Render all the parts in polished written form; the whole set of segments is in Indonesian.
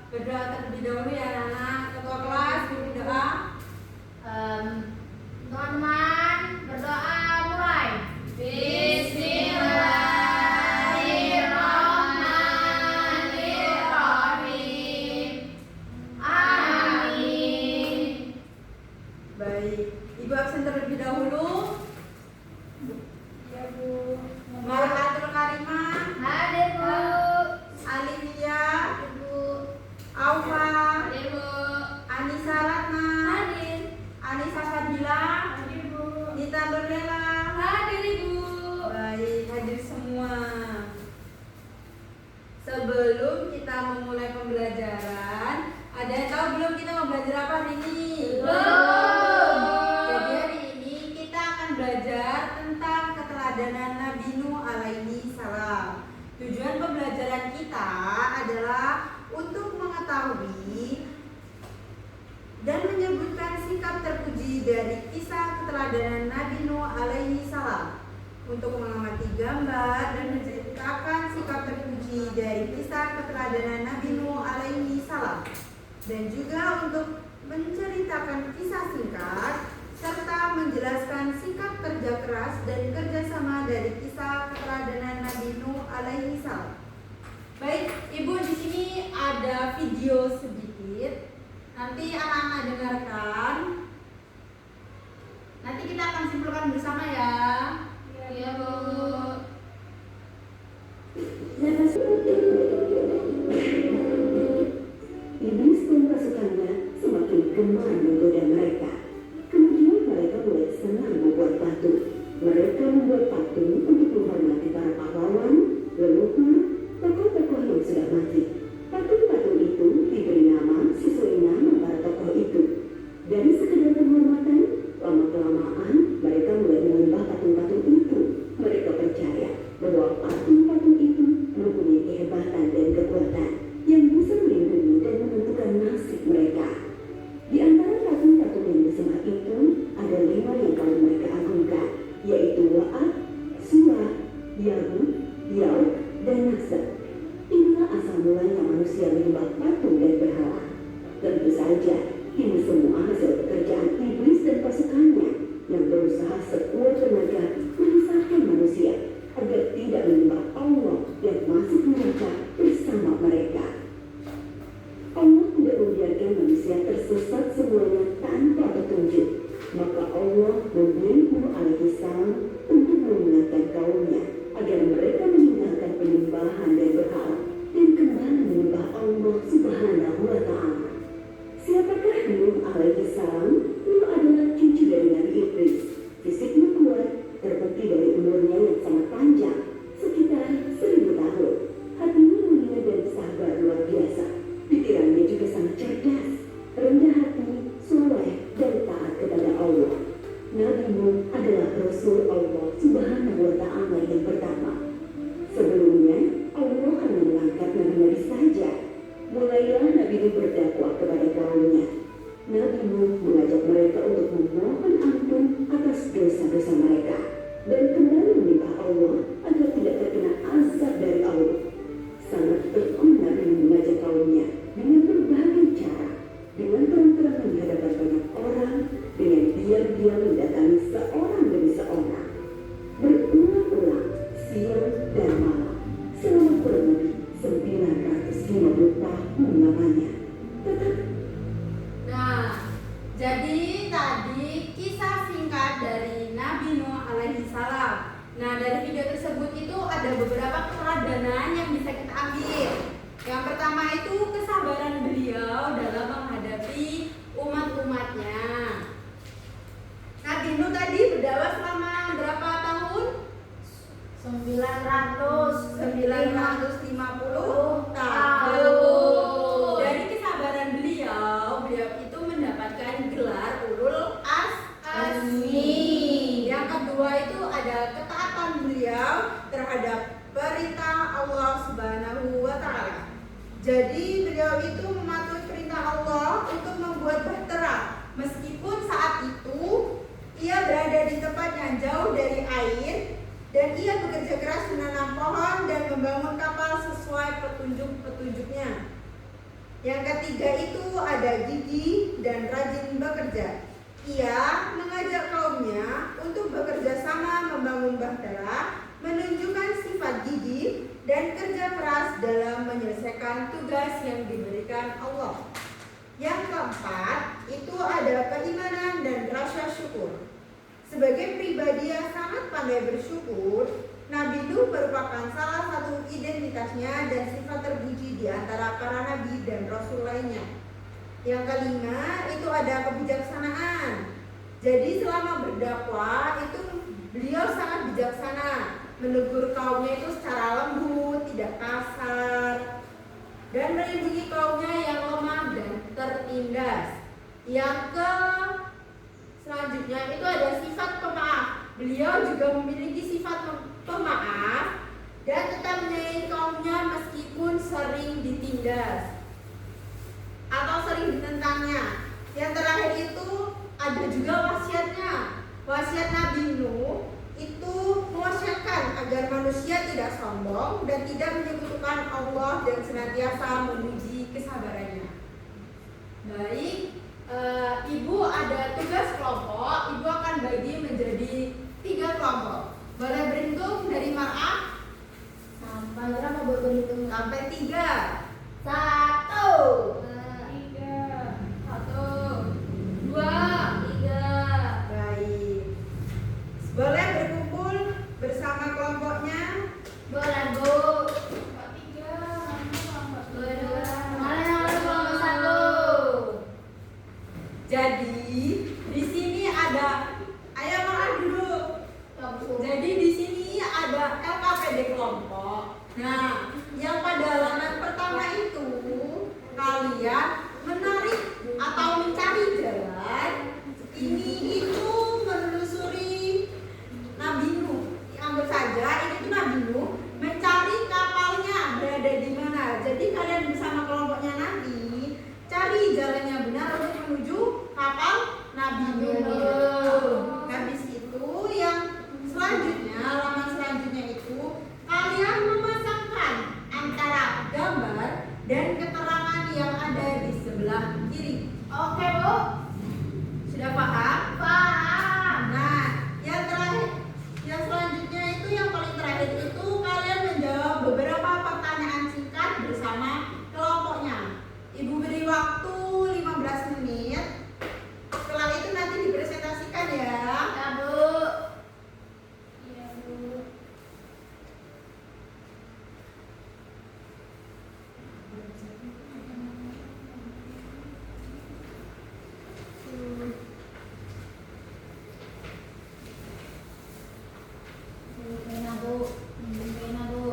berdoa terlebih dahulu ya anak-anak. Ketua kelas pimpin doa. Teman-teman berdoa mulai. Bismillahirrahmanirrahim. Amin. Baik, Ibu absen terlebih dahulu. Ya Bu. Marhatul Karimah, Hadir Bu. Alivia, Ibu. Aufa, Hadir Bu. Anissa Ratna, Hadir. Anissa Fadila, Hadir Bu. Nita Nurlela. Hadir Ibu. Baik, hadir semua. Sebelum kita memulai pembelajaran, ada yang tahu belum kita mau belajar apa hari ini? Belum. Jadi hari ini kita akan belajar tentang keteladanan Nabi Nuh alaihi salam. Tujuan pembelajaran kita adalah untuk mengetahui dan menyebutkan sikap terpuji dari kisah keteladanan Nabi Nuh alaihi salam, untuk mengamati gambar dan menceritakan sikap terpuji dari kisah keteladanan Nabi Nuh alaihi salam, dan juga untuk menceritakan kisah singkat serta menjelaskan sikap kerja keras dan kerjasama dari kisah keteladanan Nabi Nuh alaihi salam. Baik, Ibu, di sini ada video sedikit. Nanti anak-anak dengarkan. Nanti kita akan simpulkan bersama ya. Iya Bu. Iblis dan pasukannya semakin gemar menggoda mereka. Kemudian mereka mulai senang membuat patung. Mereka membuat patung untuk menghormati para pahlawan, leluhur, tokoh-tokoh yang sudah mati. Patung-patung itu diberi nama sesuai nama para tokoh itu. Dari sekedar penghormatan, lama-kelamaan mereka mulai menyembah patung-patung itu. Mereka percaya bahwa patung-patung itu mempunyai kehebatan dan kekuatan yang bisa melindungi dan menentukan nasib mereka. Di antara patung-patung yang disembah itu ada 5 yang paling mereka agungkan, yaitu Wa'ad, Suwa, Yahud, Yaud, dan Nasr. Inilah asal mulanya manusia menyembah patung dan berhala. Tentu saja ini semua hasil pekerjaan iblis dan pasukannya yang berusaha sekuat tenaga menyesatkan manusia agar tidak menyembah Allah yang masih menyerta bersama mereka. Allah tidak membiarkan manusia tersesat semuanya tanpa petunjuk. Maka Allah memilih Nuh alaihi salam untuk mengingatkan kaumnya agar mereka meninggalkan penyembahan dan berhala dan kembali menyembah Allah Subhanahu wa Ta'ala. Siapakah Nuh alaihi salam? Nuh adalah cucu dari Nabi Idris. Fisiknya kuat, terbukti dari umurnya yang sangat panjang, sekitar 1000 tahun. Hatinya mulia dan sabar luar biasa. Pikirannya juga sangat cerdas, rendah hati, soleh, dan taat kepada Allah. Nabi Nuh adalah Rasul Allah Subhanahu wa Ta'ala yang pertama. Sebelumnya, Allah hanya mengangkat nabi-nabi saja. Mulailah Nabi Nuh berdakwah kepada kaumnya. Nabi Nuh mengajak mereka untuk memohon ampun atas dosa-dosa mereka dan kembali menyembah Allah agar tidak terkena azab dari Allah. Sangat tekun Nabi Nuh mengajak kaumnya dengan berbagai cara, dengan terang-terangan di hadapan banyak orang, dengan diam-diam mendatangi seorang demi seorang, berulang-ulang siang dan malam selama kurang lebih 950 tahun lamanya. Nah, jadi tadi kisah singkat dari Nabi Nuh alaihi salam. Nah, dari video tersebut itu ada beberapa keteladanan yang bisa kita ambil. Yang pertama itu kesabaran beliau dalam menghadapi umat-umatnya. Nabi Nuh tadi berdakwah selama berapa tahun? 950 tahun. Dari kesabaran beliau itu mendapatkan gelar Ulul Azmi. Yang kedua itu ada ketaatan beliau terhadap perintah Allah Subhanahu wa Ta'ala. Jadi beliau itu mematuhi perintah Allah untuk membuat bahtera, meskipun saat itu ia berada di tempat yang jauh dari air, dan ia bekerja keras menanam pohon dan membangun kapal sesuai petunjuk-petunjuknya. Yang ketiga itu ada gigih dan rajin bekerja. Ia mengajak kaumnya untuk bekerja sama membangun bahtera, menunjukkan sifat gigih dan kerja keras dalam menyelesaikan tugas yang diberikan Allah. Yang keempat itu ada keimanan dan rasa syukur. Sebagai pribadi yang sangat pandai bersyukur, Nabi Nuh merupakan salah satu identitasnya dan sifat terpuji di antara para nabi dan rasul lainnya. Yang kelima itu ada kebijaksanaan. Jadi selama berdakwah itu beliau sangat bijaksana, menegur kaumnya itu secara lembut, tidak kasar, dan melindungi kaumnya yang lemah dan tertindas. Yang selanjutnya itu ada sifat pemaaf. Beliau juga memiliki sifat pemaaf dan tetap menyayangi kaumnya meskipun sering ditindas atau sering ditentangnya. Yang terakhir itu ada juga wasiatnya. Wasiat Nabi Nuh itu mewasiatkan agar manusia tidak sombong dan tidak menyekutukan Allah dan senantiasa memuji kesabarannya. Baik, Ibu ada tugas kelompok. Ibu akan bagi menjadi 3 kelompok. Boleh berhitung dari Mar'ah? Sampai berapa buat berhitung? Sampai 3. 1, 2, 3. Baik. Boleh berkumpul bersama kelompoknya? Boleh, Bu. Jadi di sini ada, ayo Mar'ah duduk. Jadi di sini ada LKPD kelompok. Nah, yang pada halaman pertama itu kalian menarik atau mencari jalan ini itu menelusuri Nabi Nuh. Anggap saja ini tuh Nabi Nuh mencari kapalnya berada di mana. Jadi kalian bersama kelompoknya Nabi cari jalannya benar untuk menuju kapal Nabi Nuh. Habis itu yang selanjutnya, halaman selanjutnya itu kalian memasangkan antara gambar dan keterangan yang ada di sebelah kiri. Oke, Bu. Sudah paham? Paham. Nah, yang terakhir, yang selanjutnya itu yang paling terakhir itu kalian menjawab beberapa pertanyaan singkat bersama kelompoknya. Ibu beri waktu 15 menit. Setelah itu nanti dipresentasikan ya. Ya, Bu. Iya, Bu. Pena, Bu. Pena, Bu.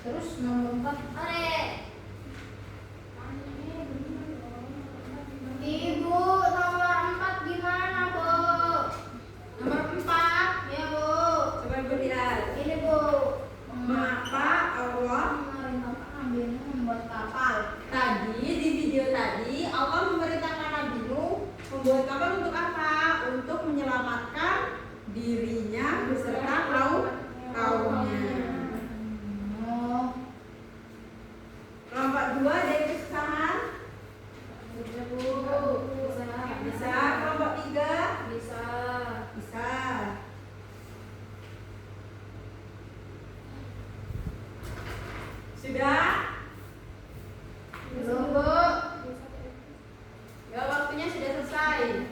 Terus nomor 4. Ore. Ibu, nomor 4 gimana, Bu? Nomor 4. Ya, Bu. Coba Ibu lihat. Ini, Bu. Maka Allah Ambilnya membuat kapal. tadi di video tadi Allah memerintahkan Nabi Nuh membuat kapal untuk apa? Untuk menyelamatkan dirinya beserta kaumnya. Oh, Kelompok 2 dari kesusahan bisa, Bu. bisa. Kelompok 3 Bisa. bisa. Sudah? Belum, Bu. Ya, waktunya sudah selesai.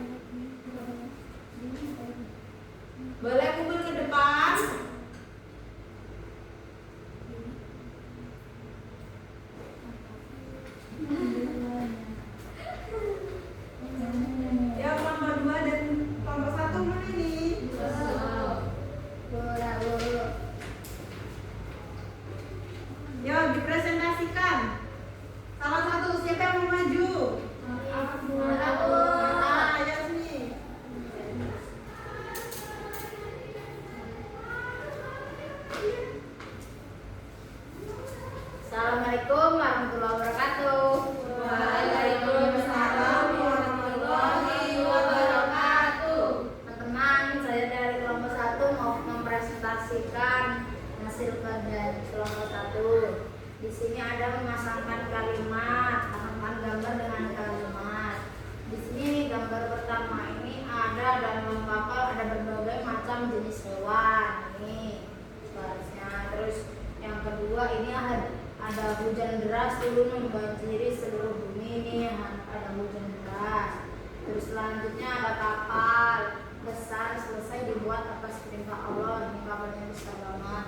hujan deras turun membanjiri seluruh bumi ini, ada hujan deras. Terus selanjutnya ada kapal besar selesai dibuat atas perintah Allah, ini kapalnya besar banget.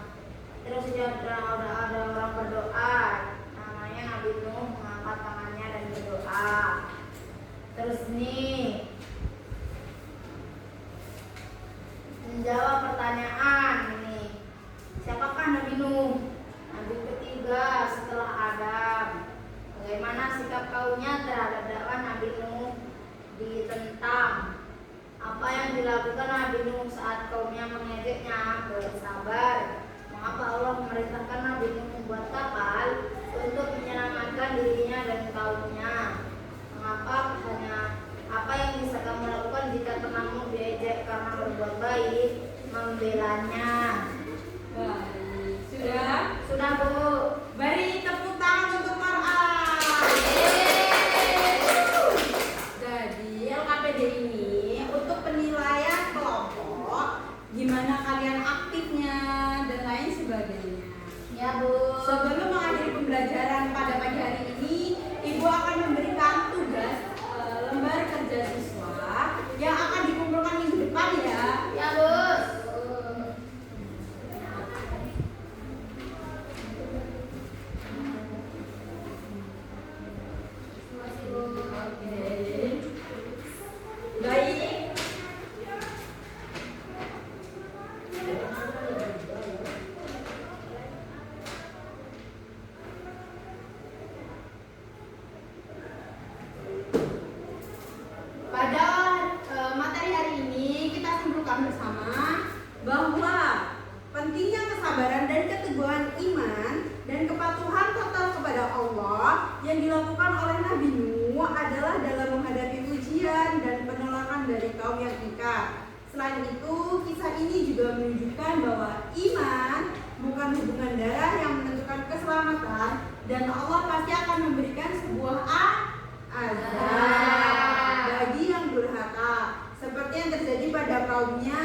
Terus ada orang berdoa, namanya Nabi Nuh, mengangkat tangannya dan berdoa. Terus nih menjawab pertanyaan ini, siapakah Nabi Nuh? Nabi ketiga setelah Adam. Bagaimana sikap kaumnya terhadap dakwah Nabi Nuh? Ditentang. Apa yang dilakukan Nabi Nuh saat kaumnya mengejeknya? Bersabar. Mengapa Allah memerintahkan Nabi Nuh membuat kapal untuk menyelamatkan dirinya dan kaumnya? Mengapa apa yang bisa kamu lakukan jika temanmu diejek karena berbuat baik? Membelanya. Baik, sudah? Sudah, Bu. Beri tepuk tangan untuk Mar'an. Jadi LKPD ini untuk penilaian kelompok, gimana kalian aktifnya dan lain sebagainya. Ya, Bu. Sebelum mengakhiri pembelajaran pada pagi hari ini, Ibu akan memberikan tugas lembar kerja siswa yang akan dikumpulkan minggu depan ya. Ya, Bos. Baik. Pada materi hari ini kita simpulkan bersama bahwa pentingnya kesabaran dan keteguhan iman dan kepatuhan total kepada Allah yang dilakukan oleh Nabi Nuh adalah dalam menghadapi ujian dan penolakan dari kaum yang ingkar. Selain itu, kisah ini juga menunjukkan bahwa iman bukan hubungan darah yang menentukan keselamatan, dan Allah pasti akan memberikan sebuah azab bagi yang durhaka, seperti yang terjadi pada kaumnya